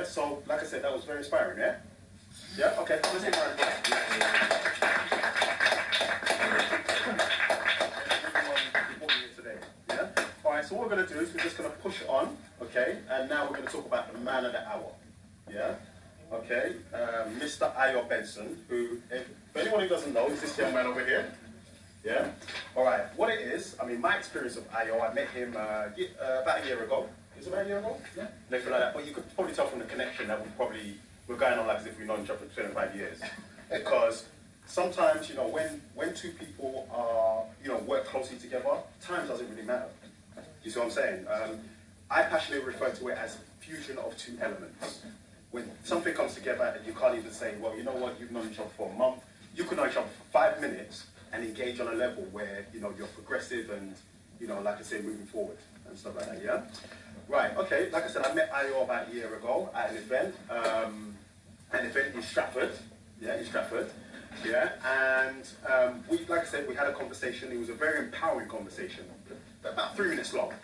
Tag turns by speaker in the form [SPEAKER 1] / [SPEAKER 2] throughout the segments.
[SPEAKER 1] So, like I said, that was very inspiring, yeah? Yeah? Okay, let's get right today. Yeah? Alright, so what we're going to do is we're just going to push on, okay? And now we're going to talk about the man of the hour. Yeah? Okay? Mr. Ayo Benson, who, if anyone who doesn't know, is this young man over here. Yeah? Alright, what it is, I mean, my experience of Ayo, I met him about a year ago. Is it about a year ago? Yeah. Like that. But you could probably tell from the connection that we're going on like as if we've known each other for 25 years. Because sometimes, you know, when two people are, you know, work closely together, time doesn't really matter. You see what I'm saying? I passionately refer to it as fusion of two elements. When something comes together and you can't even say, well, you know what, you've known each other for a month, you could know each other for 5 minutes and engage on a level where, you know, you're progressive and, you know, like I say, moving forward and stuff like that, yeah? Right, okay, like I said, I met Ayo about a year ago at an event in Stratford, yeah, and we, like I said, we had a conversation. It was a very empowering conversation, about 3 minutes long,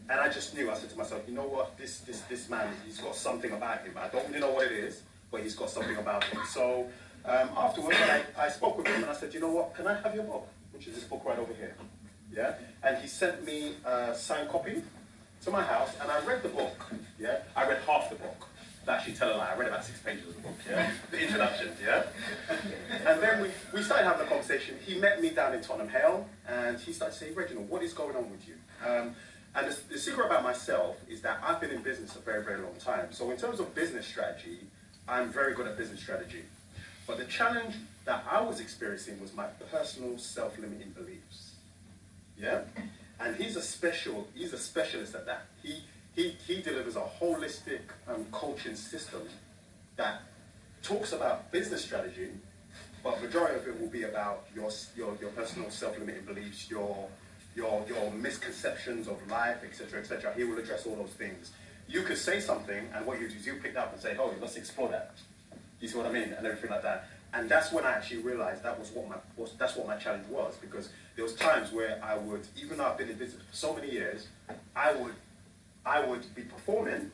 [SPEAKER 1] and I just knew, I said to myself, you know what, this man, he's got something about him. I don't really know what it is, but he's got something about him. So afterwards, I spoke with him and I said, you know what, can I have your book, which is this book right over here, yeah, and he sent me a signed copy to my house, and I read the book, yeah? I read half the book. To actually tell a lie, I read about 6 pages of the book, yeah? The introduction, yeah? And then we started having a conversation. He met me down in Tottenham Hale, and he started saying, Reginald, what is going on with you? And the secret about myself is that I've been in business a very, very long time. So in terms of business strategy, I'm very good at business strategy. But the challenge that I was experiencing was my personal self-limiting beliefs, yeah? And he's a specialist at that. He delivers a holistic coaching system that talks about business strategy, but majority of it will be about your personal self-limiting beliefs, your misconceptions of life, etc., etc. He will address all those things. You could say something, and what you do is you pick up and say, "Oh, let's explore that." You see what I mean, and everything like that. And that's when I actually realized that's what my challenge was, because there was times where I would, even though I've been in business for so many years, I would be performing,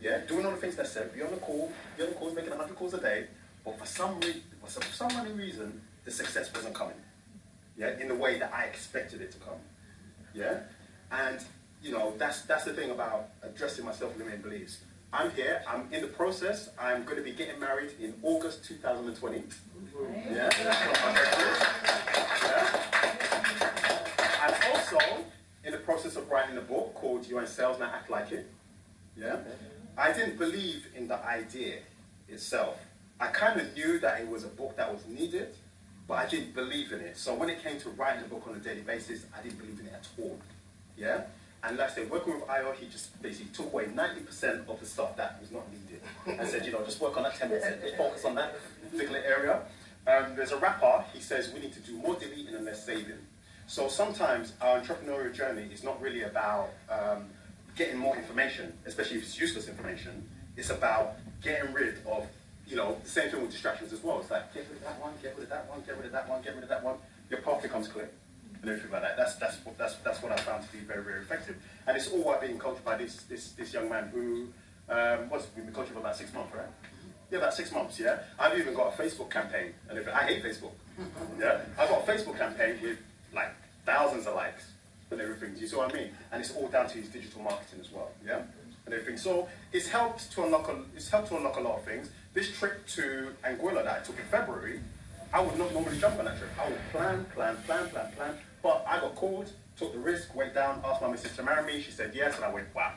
[SPEAKER 1] yeah, doing all the things that I said, be on the calls, making 100 calls a day, but for some reason, the success wasn't coming, yeah, in the way that I expected it to come, yeah, and you know that's the thing about addressing my self-limiting beliefs. I'm here, I'm in the process, I'm going to be getting married in August 2020. Yeah, yeah. I'm also in the process of writing a book called You Ain't Sales, Now Act Like It. Yeah. I didn't believe in the idea itself. I kind of knew that it was a book that was needed, but I didn't believe in it. So when it came to writing a book on a daily basis, I didn't believe in it at all. Yeah. And like I said, working with Ayo, he just basically took away 90% of the stuff that was not needed. And said, you know, just work on that 10%, just focus on that particular area. There's a rapper, he says we need to do more deleting and less saving. So sometimes our entrepreneurial journey is not really about getting more information, especially if it's useless information. It's about getting rid of, you know, the same thing with distractions as well. It's like, get rid of that one, get rid of that one, get rid of that one, get rid of that one. Your path becomes clear. And everything like that. That's what I found to be very, very effective. And it's all while being coached by this young man who we've been coaching for about 6 months, right? Yeah, about 6 months. Yeah, I've even got a Facebook campaign, and I hate Facebook. Yeah, I've got a Facebook campaign with like thousands of likes and everything. Do you see what I mean? And it's all down to his digital marketing as well. Yeah, and everything. So it's helped to unlock a lot of things. This trip to Anguilla that I took in February, I would not normally jump on that trip. I would plan. But I got called, took the risk, went down, asked my missus to marry me. She said yes, and I went, wow.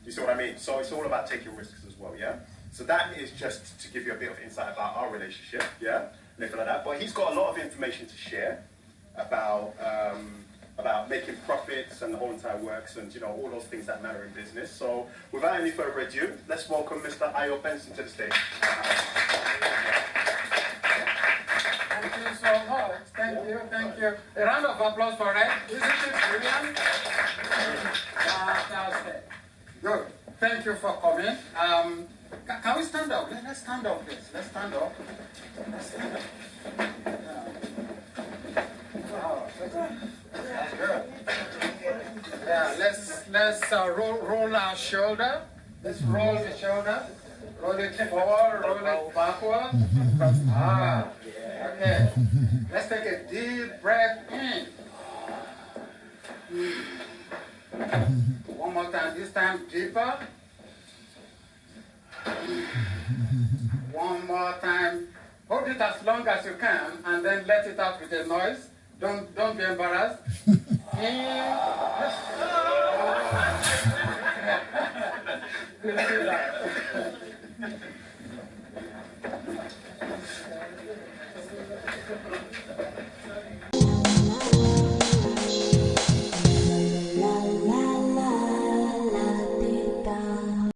[SPEAKER 1] You see what I mean? So it's all about taking risks as well, yeah? So that is just to give you a bit of insight about our relationship, yeah? Anything like that. But he's got a lot of information to share about making profits and the whole entire works and, you know, all those things that matter in business. So without any further ado, let's welcome Mr. Ayo Benson to the stage.
[SPEAKER 2] Thank you so much. Thank you. A round of applause for it. Isn't it brilliant? Fantastic. Good. Thank you for coming. Can we stand up? Let's stand up, please. Let's stand up. Yeah. Wow. That's good. Yeah. Let's roll our shoulder. Let's roll the shoulders. Roll it forward, roll it backward. Okay. Let's take a deep breath in. One more time, this time deeper. One more time. Hold it as long as you can and then let it out with a noise. Don't be embarrassed.